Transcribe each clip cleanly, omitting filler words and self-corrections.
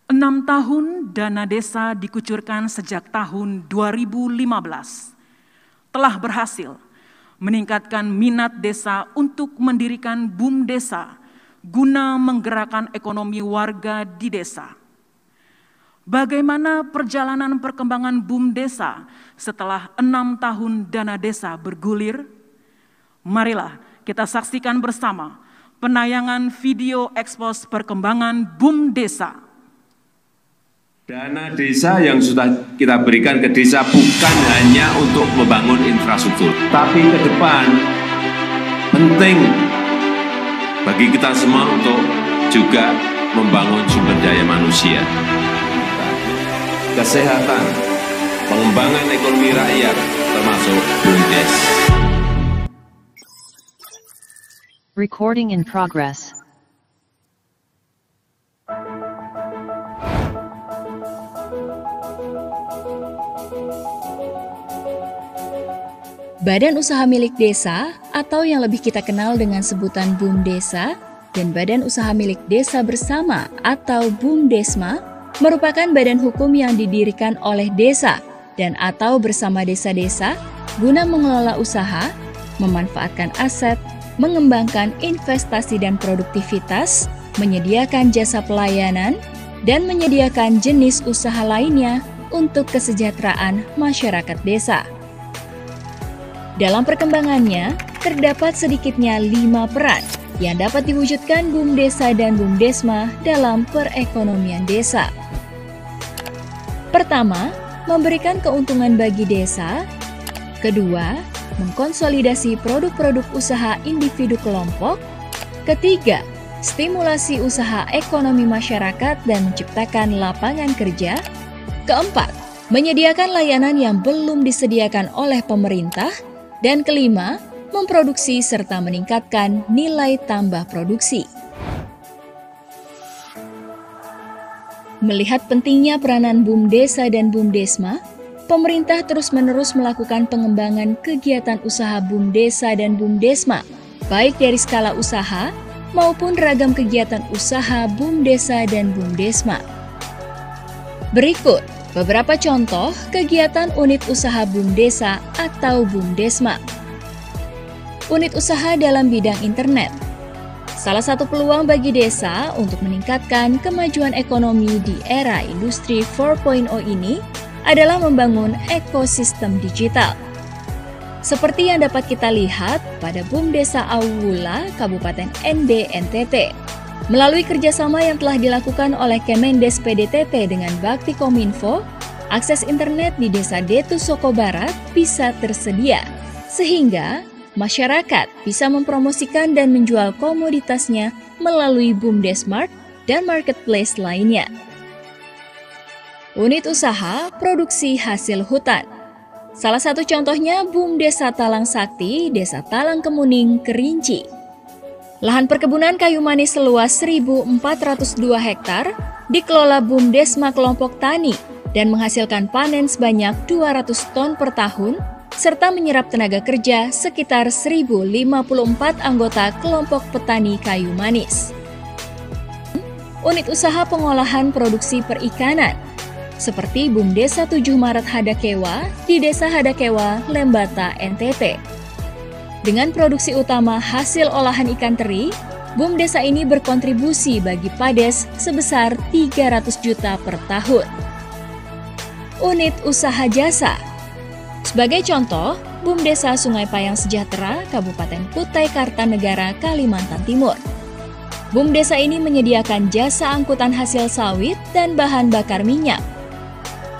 6 tahun dana desa dikucurkan sejak tahun 2015 telah berhasil meningkatkan minat desa untuk mendirikan BUMDesa guna menggerakkan ekonomi warga di desa. Bagaimana perjalanan perkembangan BUMDesa setelah 6 tahun dana desa bergulir? Marilah kita saksikan bersama penayangan video ekspos perkembangan BUMDesa. Dana desa yang sudah kita berikan ke desa bukan hanya untuk membangun infrastruktur, tapi ke depan penting bagi kita semua untuk juga membangun sumber daya manusia, kesehatan, pengembangan ekonomi rakyat, termasuk BUMDes. Recording in progress. Badan Usaha Milik Desa atau yang lebih kita kenal dengan sebutan BUMDesa dan Badan Usaha Milik Desa Bersama atau BUMDesma merupakan badan hukum yang didirikan oleh desa dan atau bersama desa-desa guna mengelola usaha, memanfaatkan aset, mengembangkan investasi dan produktivitas, menyediakan jasa pelayanan, dan menyediakan jenis usaha lainnya untuk kesejahteraan masyarakat desa. Dalam perkembangannya, terdapat sedikitnya 5 peran yang dapat diwujudkan BUMDesa dan BUMDesma dalam perekonomian desa. Pertama, memberikan keuntungan bagi desa. Kedua, mengkonsolidasi produk-produk usaha individu kelompok. Ketiga, stimulasi usaha ekonomi masyarakat dan menciptakan lapangan kerja. Keempat, menyediakan layanan yang belum disediakan oleh pemerintah. Dan kelima, memproduksi serta meningkatkan nilai tambah produksi. Melihat pentingnya peranan BUMDesa dan BUMDesma, pemerintah terus-menerus melakukan pengembangan kegiatan usaha BUMDesa dan BUMDesma, baik dari skala usaha maupun ragam kegiatan usaha BUMDesa dan BUMDesma. Berikut beberapa contoh kegiatan unit usaha BUMDesa atau BUMDesma. Unit usaha dalam bidang internet. Salah satu peluang bagi desa untuk meningkatkan kemajuan ekonomi di era industri 4.0 ini adalah membangun ekosistem digital. Seperti yang dapat kita lihat pada BUMDesa Auwula, Kabupaten NB, NTT. Melalui kerjasama yang telah dilakukan oleh Kemendes PDTT dengan Bakti Kominfo, akses internet di Desa Detu Soko Barat bisa tersedia, sehingga masyarakat bisa mempromosikan dan menjual komoditasnya melalui BUMDesmart dan marketplace lainnya. Unit usaha produksi hasil hutan. Salah satu contohnya BUMDesa Talang Sakti, Desa Talang Kemuning, Kerinci. Lahan perkebunan kayu manis seluas 1.402 hektar dikelola BUMDesma kelompok tani dan menghasilkan panen sebanyak 200 ton per tahun serta menyerap tenaga kerja sekitar 1.054 anggota kelompok petani kayu manis. Unit usaha pengolahan produksi perikanan seperti BUMDesa 7 Maret Hadakewa di Desa Hadakewa, Lembata, NTT. Dengan produksi utama hasil olahan ikan teri, BUMDesa ini berkontribusi bagi PADES sebesar 300 juta per tahun. Unit usaha jasa. Sebagai contoh, BUMDesa Sungai Payang Sejahtera, Kabupaten Kutai Kartanegara, Kalimantan Timur. BUMDesa ini menyediakan jasa angkutan hasil sawit dan bahan bakar minyak.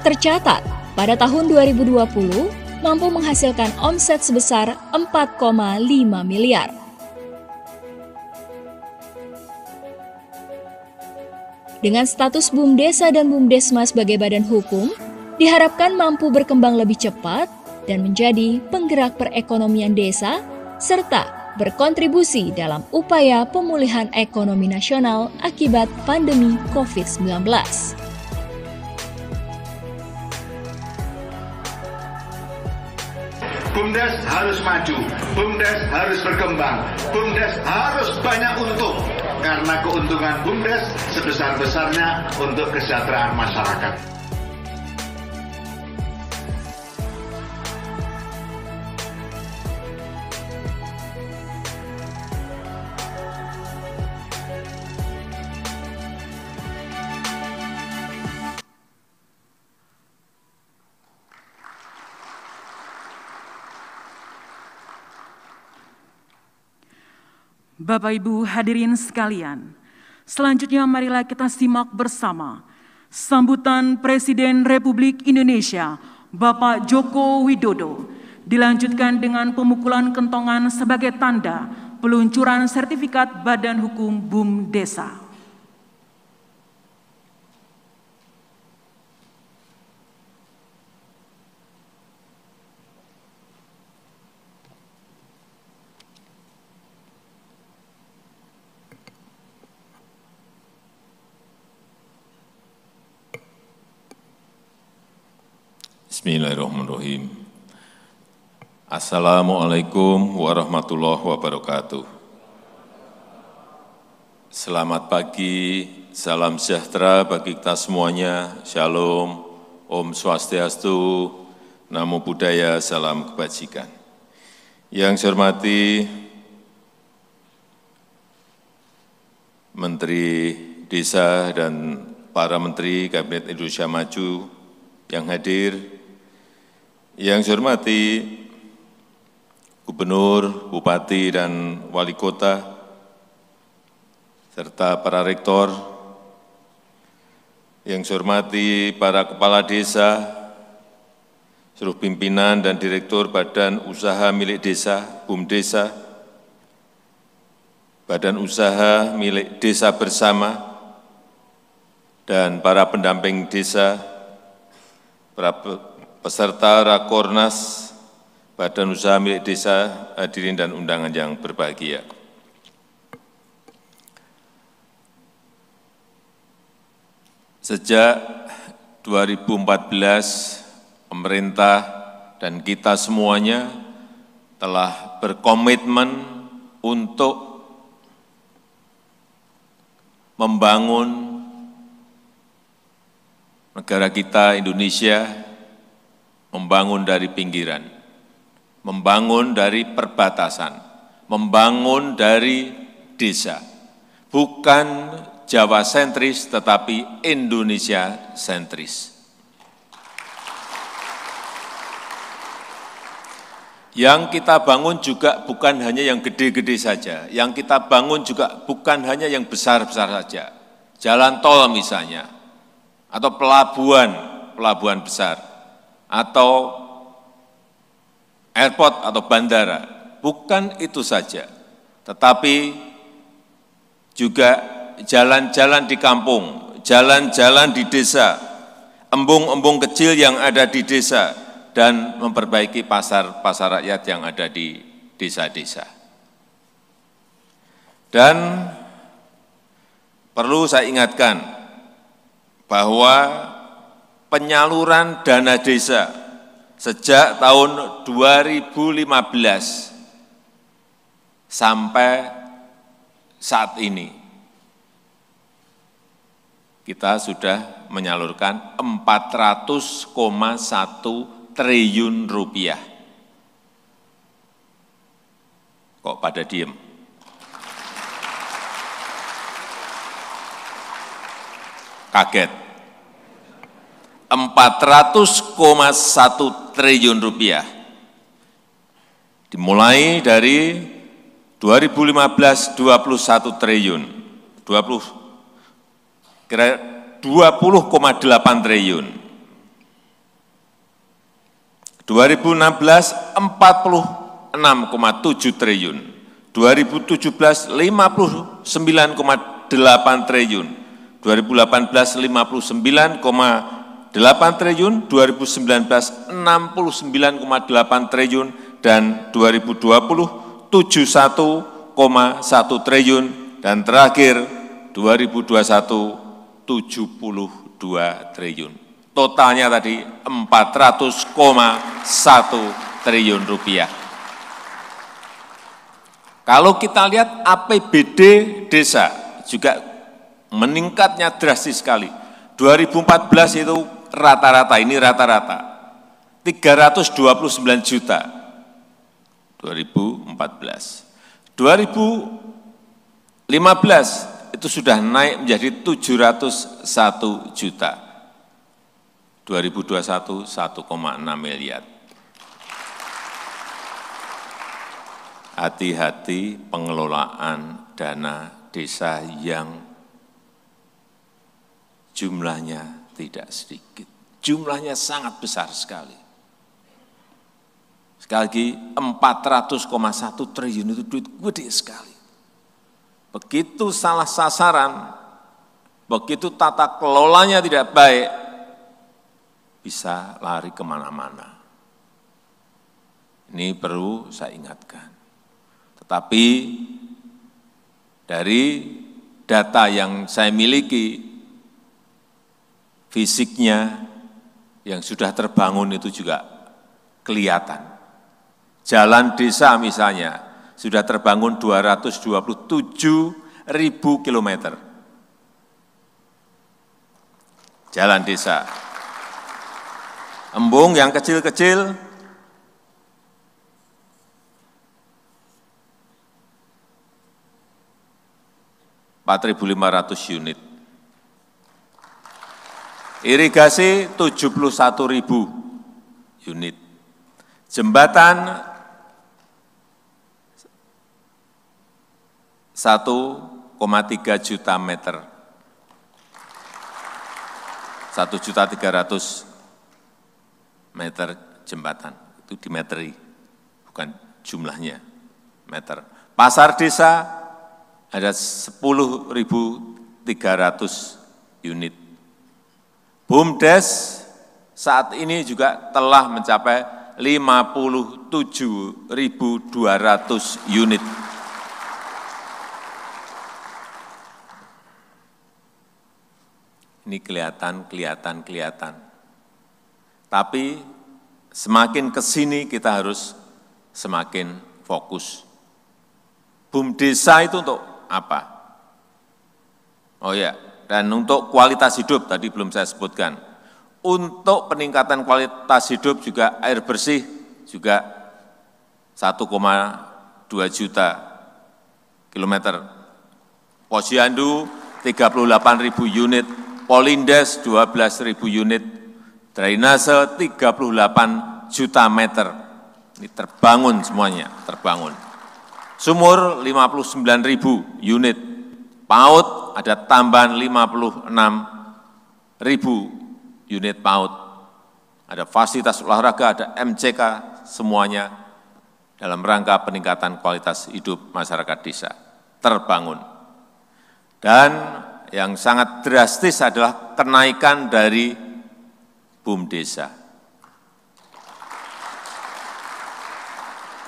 Tercatat, pada tahun 2020, mampu menghasilkan omset sebesar 4,5 miliar. Dengan status BUMDesa dan BUMDesma sebagai badan hukum, diharapkan mampu berkembang lebih cepat dan menjadi penggerak perekonomian desa, serta berkontribusi dalam upaya pemulihan ekonomi nasional akibat pandemi COVID-19. BUMDes harus maju, BUMDes harus berkembang, BUMDes harus banyak untung, karena keuntungan BUMDes sebesar-besarnya untuk kesejahteraan masyarakat. Bapak Ibu hadirin sekalian, selanjutnya marilah kita simak bersama sambutan Presiden Republik Indonesia Bapak Joko Widodo, dilanjutkan dengan pemukulan kentongan sebagai tanda peluncuran sertifikat Badan Hukum BUMDesa. Bismillahirrahmanirrahim. Assalamualaikum warahmatullahi wabarakatuh. Selamat pagi, salam sejahtera bagi kita semuanya. Shalom, Om Swastiastu, Namo Buddhaya, salam kebajikan. Yang saya hormati Menteri Desa dan para Menteri Kabinet Indonesia Maju yang hadir, yang saya hormati Gubernur, Bupati, dan Wali Kota, serta para rektor, yang saya hormati para kepala desa, seluruh pimpinan dan direktur Badan Usaha Milik Desa, BUMDesa, Badan Usaha Milik Desa Bersama, dan para pendamping desa, para peserta Rakornas Badan Usaha Milik Desa, hadirin dan undangan yang berbahagia. Sejak 2014, pemerintah dan kita semuanya telah berkomitmen untuk membangun negara kita, Indonesia, membangun dari pinggiran, membangun dari perbatasan, membangun dari desa. Bukan Jawa sentris, tetapi Indonesia sentris. Yang kita bangun juga bukan hanya yang gede-gede saja, yang kita bangun juga bukan hanya yang besar-besar saja. Jalan tol misalnya, atau pelabuhan besar, atau airport atau bandara, bukan itu saja, tetapi juga jalan-jalan di kampung, jalan-jalan di desa, embung-embung kecil yang ada di desa, dan memperbaiki pasar-pasar rakyat yang ada di desa-desa. Dan perlu saya ingatkan bahwa penyaluran dana desa sejak tahun 2015 sampai saat ini, kita sudah menyalurkan 400,1 triliun rupiah. Kok pada diem? Kaget. 400,1 triliun rupiah. Dimulai dari 2015 21 triliun, 20,8 triliun. 2016 46,7 triliun. 2017 59,8 triliun. 2018 59,8 triliun, 2019 69,8 triliun, dan 2020 71,1 triliun, dan terakhir 2021 72 triliun. Totalnya tadi 400,1 triliun rupiah. Kalau kita lihat APBD desa juga meningkatnya drastis sekali. 2014 itu rata-rata, ini rata-rata 329 juta 2014. 2015 itu sudah naik menjadi 701 juta. 2021 1,6 miliar. Hati-hati pengelolaan dana desa yang jumlahnya tidak sedikit. Jumlahnya sangat besar sekali. Sekali lagi 400,1 triliun itu duit gede sekali. Begitu salah sasaran, begitu tata kelolanya tidak baik, bisa lari kemana-mana. Ini perlu saya ingatkan. Tetapi dari data yang saya miliki, fisiknya yang sudah terbangun itu juga kelihatan. Jalan desa misalnya sudah terbangun 227.000 kilometer. Jalan desa. Embung yang kecil-kecil 4.500 unit. Irigasi 71.000 unit. Jembatan 1,3 juta meter. 1.300.000 meter jembatan. Itu dimeteri, bukan jumlahnya meter. Pasar desa ada 10.300 unit. BUMDes saat ini juga telah mencapai 57.200 unit. Ini kelihatan. Tapi semakin ke sini kita harus semakin fokus. BUMDesa itu untuk apa? Oh ya, dan untuk kualitas hidup tadi belum saya sebutkan. Untuk peningkatan kualitas hidup juga air bersih juga 1,2 juta kilometer. Posyandu 38.000 unit, Polindes 12.000 unit, drainase 38 juta meter. Ini terbangun semuanya, terbangun. Sumur 59.000 unit, PAUD ada tambahan 56.000 unit PAUD, ada fasilitas olahraga, ada MCK, semuanya dalam rangka peningkatan kualitas hidup masyarakat desa, terbangun. Dan yang sangat drastis adalah kenaikan dari BUMDesa.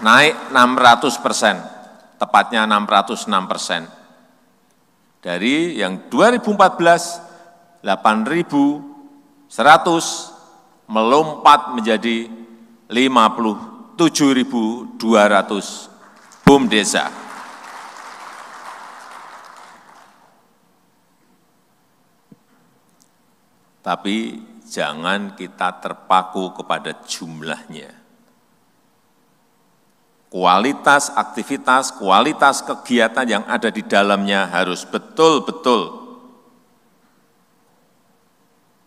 Naik 600%. Tepatnya 606%. Dari yang 2014, 8.100 melompat menjadi 57.200 BUMDesa. Tapi jangan kita terpaku kepada jumlahnya. Kualitas aktivitas, kualitas kegiatan yang ada di dalamnya harus betul-betul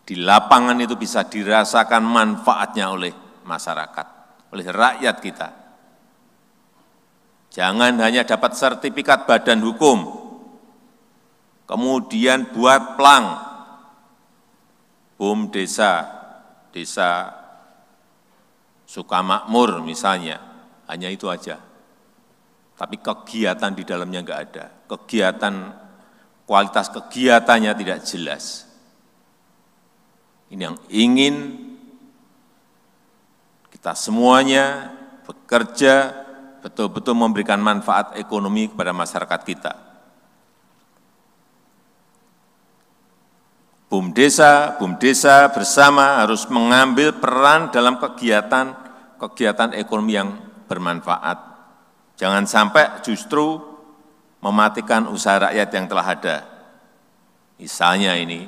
di lapangan itu bisa dirasakan manfaatnya oleh masyarakat, oleh rakyat kita. Jangan hanya dapat sertifikat badan hukum, kemudian buat plang, BUMDesa, Desa Sukamakmur misalnya, hanya itu aja. Tapi kegiatan di dalamnya enggak ada. Kualitas kegiatannya tidak jelas. Ini yang ingin kita semuanya bekerja betul-betul memberikan manfaat ekonomi kepada masyarakat kita. BUMDesa bersama harus mengambil peran dalam kegiatan kegiatan ekonomi yang bermanfaat. Jangan sampai justru mematikan usaha rakyat yang telah ada. Misalnya ini,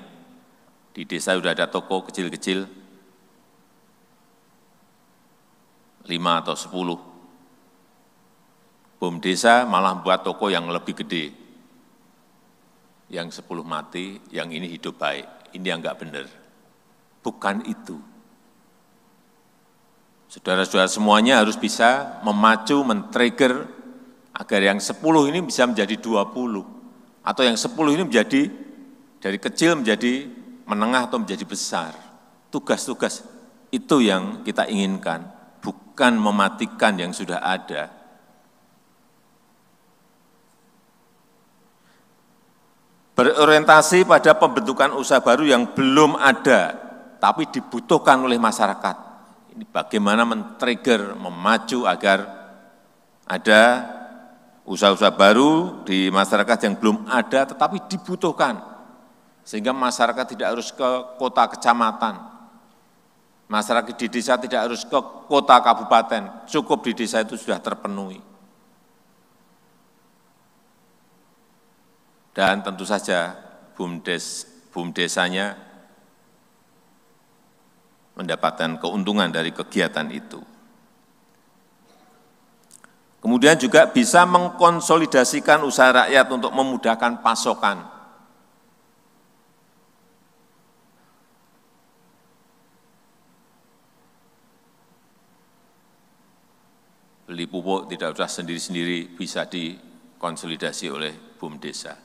di desa sudah ada toko kecil-kecil, 5 atau 10. BUM desa malah buat toko yang lebih gede. Yang 10 mati, yang ini hidup baik. Ini yang enggak benar. Bukan itu. Saudara-saudara semuanya harus bisa memacu, men-trigger agar yang 10 ini bisa menjadi 20. Atau yang 10 ini menjadi dari kecil menjadi menengah atau menjadi besar. Tugas-tugas itu yang kita inginkan, bukan mematikan yang sudah ada. Berorientasi pada pembentukan usaha baru yang belum ada, tapi dibutuhkan oleh masyarakat. Ini bagaimana men-trigger, memacu agar ada usaha-usaha baru di masyarakat yang belum ada, tetapi dibutuhkan. Sehingga masyarakat tidak harus ke kota kecamatan. Masyarakat di desa tidak harus ke kota kabupaten, cukup di desa itu sudah terpenuhi. Dan tentu saja BUM desanya mendapatkan keuntungan dari kegiatan itu. Kemudian juga bisa mengkonsolidasikan usaha rakyat untuk memudahkan pasokan. Beli pupuk tidak usah sendiri-sendiri, bisa dikonsolidasi oleh BUM desa.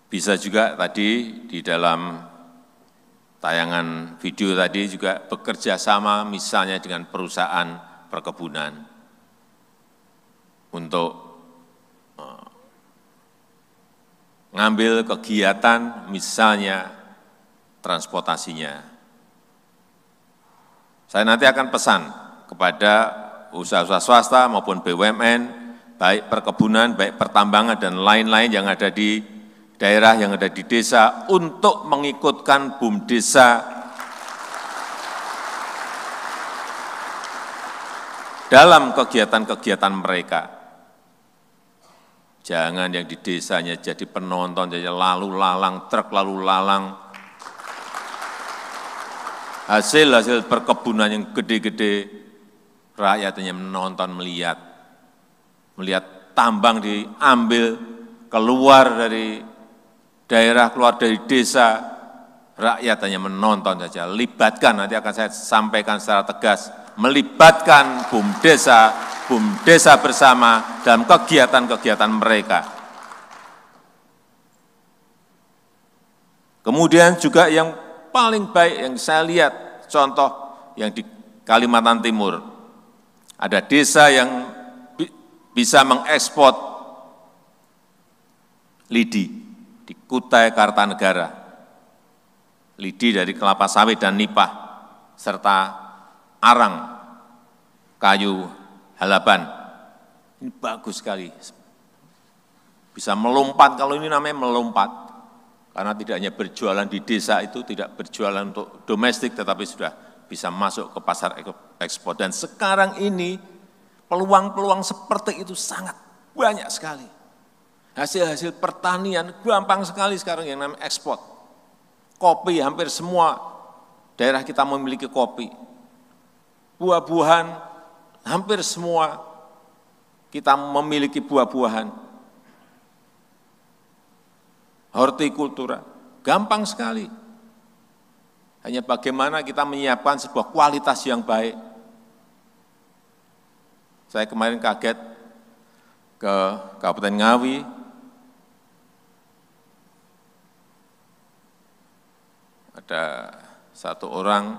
Bisa juga tadi di dalam tayangan video tadi juga bekerja sama misalnya dengan perusahaan perkebunan untuk ngambil kegiatan misalnya transportasinya. Saya nanti akan pesan kepada usaha-usaha swasta maupun BUMN, baik perkebunan, baik pertambangan dan lain-lain yang ada di daerah yang ada di desa untuk mengikutkan BUM desa dalam kegiatan-kegiatan mereka. Jangan yang di desanya jadi penonton, jadi lalu lalang, truk lalu lalang. Hasil-hasil perkebunan yang gede-gede, rakyatnya menonton, melihat tambang diambil, keluar dari daerah, keluar dari desa, rakyat hanya menonton saja. Libatkan, nanti akan saya sampaikan secara tegas, melibatkan BUM desa bersama dalam kegiatan-kegiatan mereka. Kemudian juga yang paling baik yang saya lihat, contoh yang di Kalimantan Timur, ada desa yang bisa mengekspor lidi di Kutai Kartanegara, lidi dari kelapa sawit dan nipah, serta arang kayu halaban. Ini bagus sekali. Bisa melompat, kalau ini namanya melompat. Karena tidak hanya berjualan di desa itu, tidak berjualan untuk domestik, tetapi sudah bisa masuk ke pasar ekspor. Dan sekarang ini peluang-peluang seperti itu sangat banyak sekali. Hasil-hasil pertanian gampang sekali sekarang yang namanya ekspor. Kopi, hampir semua daerah kita memiliki kopi. Buah-buahan, hampir semua kita memiliki buah-buahan. Hortikultura, gampang sekali. Hanya bagaimana kita menyiapkan sebuah kualitas yang baik. Saya kemarin kaget ke Kabupaten Ngawi, ada satu orang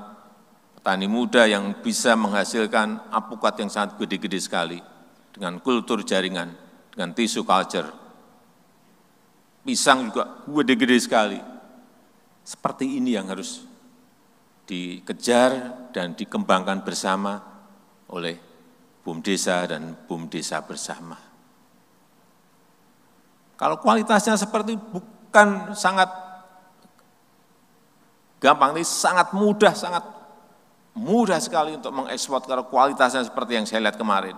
petani muda yang bisa menghasilkan alpukat yang sangat gede-gede sekali dengan kultur jaringan, dengan tisu culture. Pisang juga gede-gede sekali. Seperti ini yang harus dikejar dan dikembangkan bersama oleh BUM desa dan BUM desa bersama. Kalau kualitasnya seperti bukan sangat gampang, ini sangat mudah sekali untuk mengekspor kalau kualitasnya seperti yang saya lihat kemarin.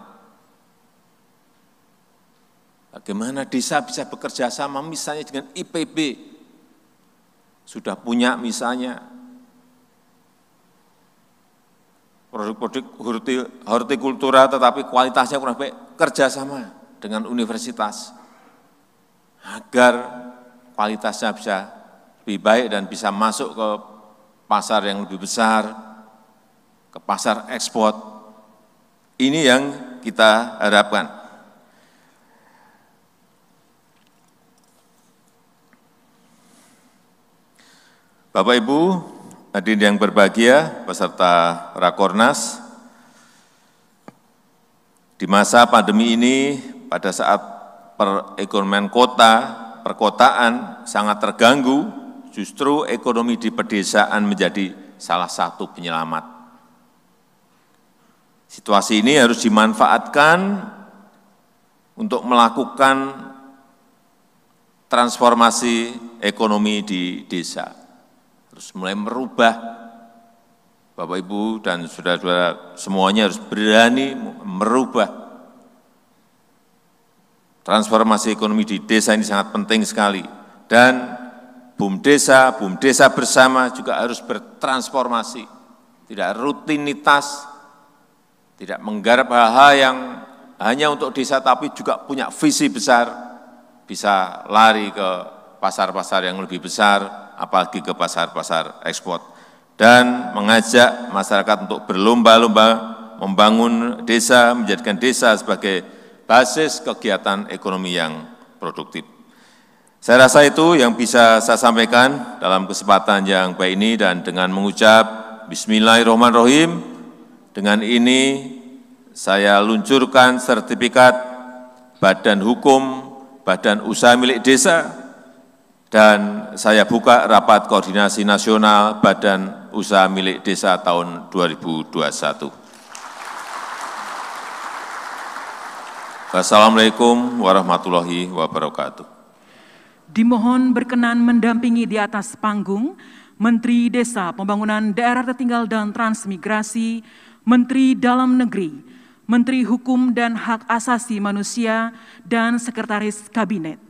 Bagaimana desa bisa bekerja sama misalnya dengan IPB, sudah punya misalnya produk-produk hortikultura tetapi kualitasnya kurang baik, kerjasama dengan universitas agar kualitasnya bisa lebih baik dan bisa masuk ke pasar yang lebih besar, ke pasar ekspor. Ini yang kita harapkan. Bapak Ibu, hadirin yang berbahagia, peserta Rakornas, di masa pandemi ini, pada saat perekonomian perkotaan sangat terganggu, justru ekonomi di pedesaan menjadi salah satu penyelamat. Situasi ini harus dimanfaatkan untuk melakukan transformasi ekonomi di desa. Terus mulai merubah, Bapak Ibu dan saudara-saudara semuanya harus berani merubah. Transformasi ekonomi di desa ini sangat penting sekali. Dan BUMDesa bersama juga harus bertransformasi. Tidak rutinitas, tidak menggarap hal-hal yang hanya untuk desa tapi juga punya visi besar, bisa lari ke pasar-pasar yang lebih besar, apalagi ke pasar-pasar ekspor, dan mengajak masyarakat untuk berlomba-lomba membangun desa, menjadikan desa sebagai basis kegiatan ekonomi yang produktif. Saya rasa itu yang bisa saya sampaikan dalam kesempatan yang baik ini, dan dengan mengucap Bismillahirrahmanirrahim, dengan ini saya luncurkan sertifikat Badan Hukum Badan Usaha Milik Desa, dan saya buka rapat koordinasi nasional Badan Usaha Milik Desa tahun 2021. Wassalamualaikum warahmatullahi wabarakatuh. Dimohon berkenan mendampingi di atas panggung Menteri Desa, Pembangunan Daerah Tertinggal dan Transmigrasi, Menteri Dalam Negeri, Menteri Hukum dan Hak Asasi Manusia, dan Sekretaris Kabinet.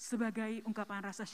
Sebagai ungkapan rasa